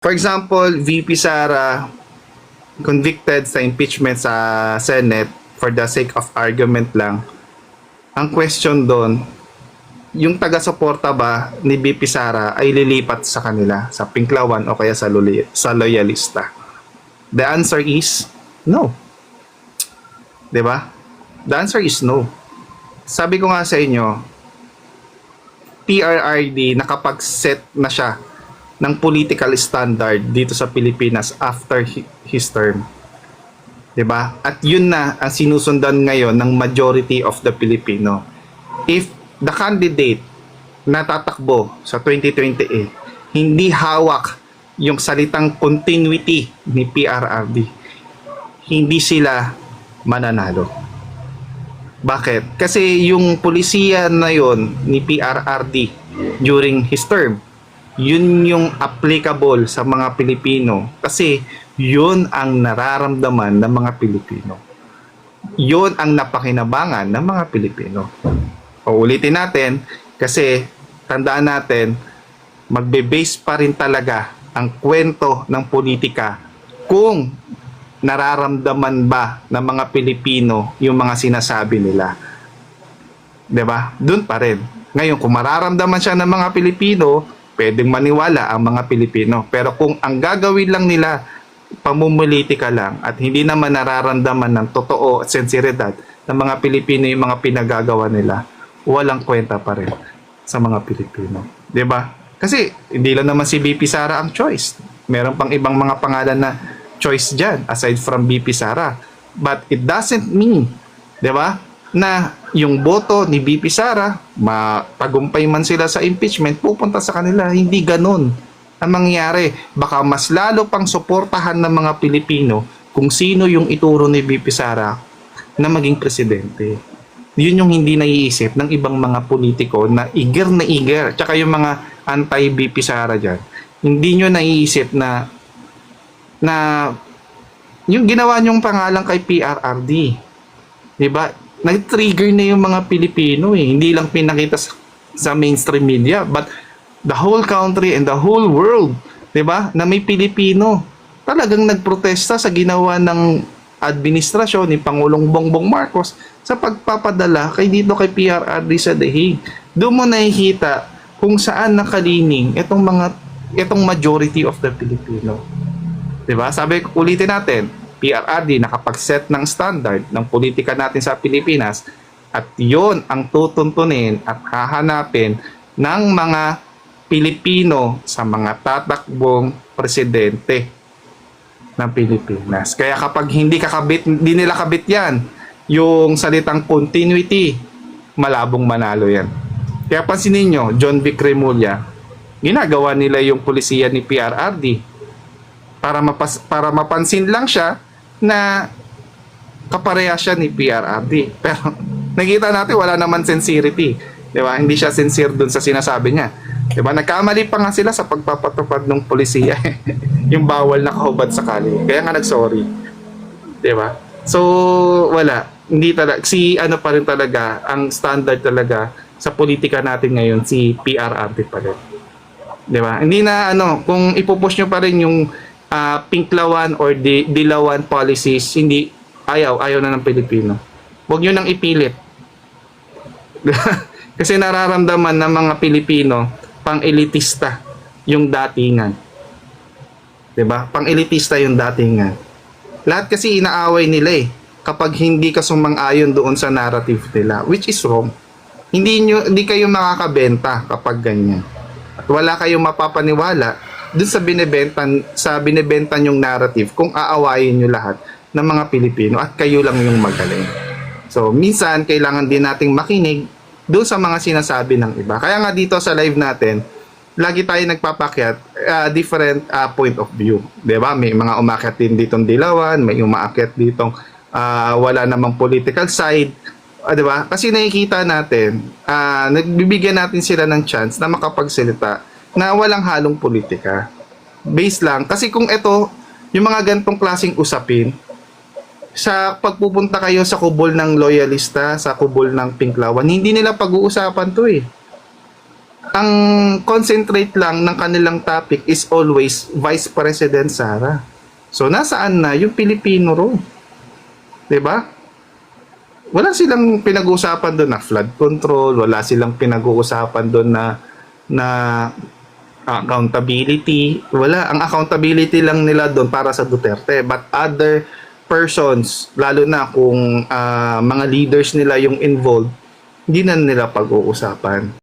For example, VP Sara convicted sa impeachment sa Senate for the sake of argument lang. Ang question doon, yung taga-suporta ba ni VP Sara ay lilipat sa kanila, sa Pinklawan o kaya sa loyalista? The answer is no. 'Di ba? The answer is no. Sabi ko nga sa inyo, PRRD nakapag-set na siya ng political standard dito sa Pilipinas after his term. 'Di ba? At yun na ang sinusundan ngayon ng majority of the Filipino. If the candidate na tatakbo sa 2028 hindi hawak yung salitang continuity ni PRRD, hindi sila mananalo. Bakit? Kasi yung pulisiya na yon ni PRRD during his term, yun yung applicable sa mga Pilipino kasi yun ang nararamdaman ng mga Pilipino. Yun ang napakinabangan ng mga Pilipino. Uulitin natin kasi tandaan natin, magbe-base pa rin talaga ang kwento ng politika kung nararamdaman ba ng mga Pilipino yung mga sinasabi nila. 'Di ba? Doon pa rin. Ngayon, kung mararamdaman siya ng mga Pilipino, pwedeng maniwala ang mga Pilipino. Pero kung ang gagawin lang nila, pamumulitika lang at hindi naman nararamdaman ng totoo at sensiridad ng mga Pilipino yung mga pinagagawa nila, walang kwenta pa rin sa mga Pilipino. 'Di ba? Kasi hindi lang naman si BP Sara ang choice. Meron pang ibang mga pangalan na choice dyan aside from BP Sara. But it doesn't mean, 'di ba, na yung boto ni BP Sara, matagumpay man sila sa impeachment, pupunta sa kanila. Hindi ganun ang mangyayari. Baka mas lalo pang suportahan ng mga Pilipino kung sino yung ituro ni BP Sara na maging presidente. Yun yung hindi naiisip ng ibang mga politiko na eager. Tsaka yung mga anti-BP Sara dyan. Hindi nyo naiisip na yung ginawa nyong pangalan kay PRRD. Diba? Nag-trigger na yung mga Pilipino eh. Hindi lang pinakita sa mainstream media, but the whole country and the whole world, 'di ba? Na may Pilipino talagang nagprotesta sa ginawa ng administrasyon ni Pangulong Bongbong Marcos sa pagpapadala dito kay PRRD sa The Hague. Doon mo nakikita kung saan nakalining itong majority of the Filipino. 'Di ba? Sabi, ulitin natin, PRRD nakapag-set ng standard ng politika natin sa Pilipinas at yon ang tutuntunin at hahanapin ng mga Pilipino sa mga tatakbong presidente ng Pilipinas. Kaya kapag hindi nila kabit yan, yung salitang continuity, malabong manalo yan. Kaya pansinin nyo, John Vic Remulla, ginagawa nila yung pulisiya ni PRRD para mapansin lang siya na kapareha siya ni PRRD. Pero nakita natin wala naman sincerity. Diba? Hindi siya sincere dun sa sinasabi niya. Diba? Nagkamali pa nga sila sa pagpapatupad ng pulisiya. Yung bawal na kahubad sa kalye. Kaya nga nag-sorry. Diba? So, wala. Hindi talaga. Pa rin talaga, ang standard talaga sa politika natin ngayon, si PRRD pa rin. Diba? Hindi na kung ipupush nyo pa rin yung Pinklawan or Dilawan policies, hindi, ayaw na ng Pilipino. Huwag nyo nang ipilit. Kasi nararamdaman ng mga Pilipino pang-elitista yung datingan. 'Di ba? Pang-elitista yung datingan. Lahat kasi inaaway nila kapag hindi ka sumang-ayon doon sa narrative nila, which is wrong. Hindi kayo makakabenta kapag ganyan. At wala kayong mapapaniwala doon sa binebenta yung narrative kung aawayin nyo lahat ng mga Pilipino at kayo lang yung magaling. So, minsan, kailangan din nating makinig doon sa mga sinasabi ng iba. Kaya nga dito sa live natin, lagi tayo nagpapakyat different point of view. Diba? May mga umakyat din ditong Dilawan, may umakyat ditong wala namang political side. Diba? Kasi nakikita natin, nagbibigyan natin sila ng chance na makapagsalita na walang halong politika. Base lang. Kasi kung ito, yung mga gantong klaseng usapin, sa pagpupunta kayo sa kubol ng loyalista, sa kubol ng Pinklawan, hindi nila pag-uusapan to ang concentrate lang ng kanilang topic is always Vice President Sara. So nasaan na yung Pilipino ro? 'Di ba? Wala silang pinag-uusapan doon na flood control, wala silang pinag-uusapan doon na accountability. Wala, ang accountability lang nila doon para sa Duterte, but other persons, lalo na kung mga leaders nila yung involved, hindi na nila pag-uusapan.